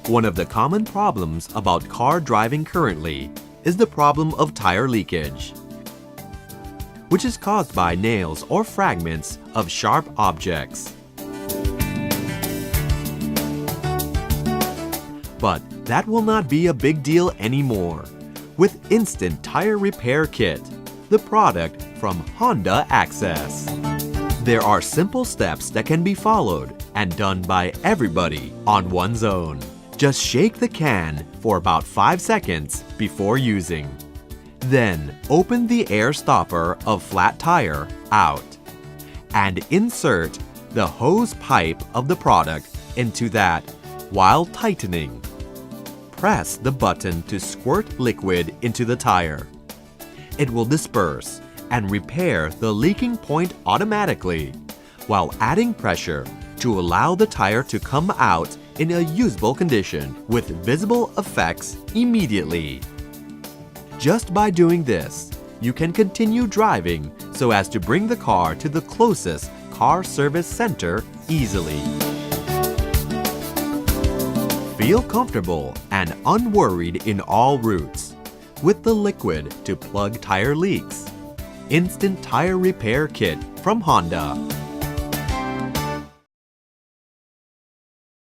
One of the common problems about car driving currently is the problem of tire leakage, which is caused by nails or fragments of sharp objects. But that will not be a big deal anymore with Instant Tire Repair Kit, the product from Honda Access. There are simple steps that can be followed and done by everybody on one's own. Just shake the can for about 5 seconds before using. Then open the air stopper of flat tire out and insert the hose pipe of the product into that while tightening. Press the button to squirt liquid into the tire. It will disperse and repair the leaking point automatically while adding pressure to allow the tire to come out in a usable condition with visible effects immediately. Just by doing this, you can continue driving so as to bring the car to the closest car service center easily. Feel comfortable and unworried in all routes with the liquid to plug tire leaks. Instant Tire Repair Kit from Honda.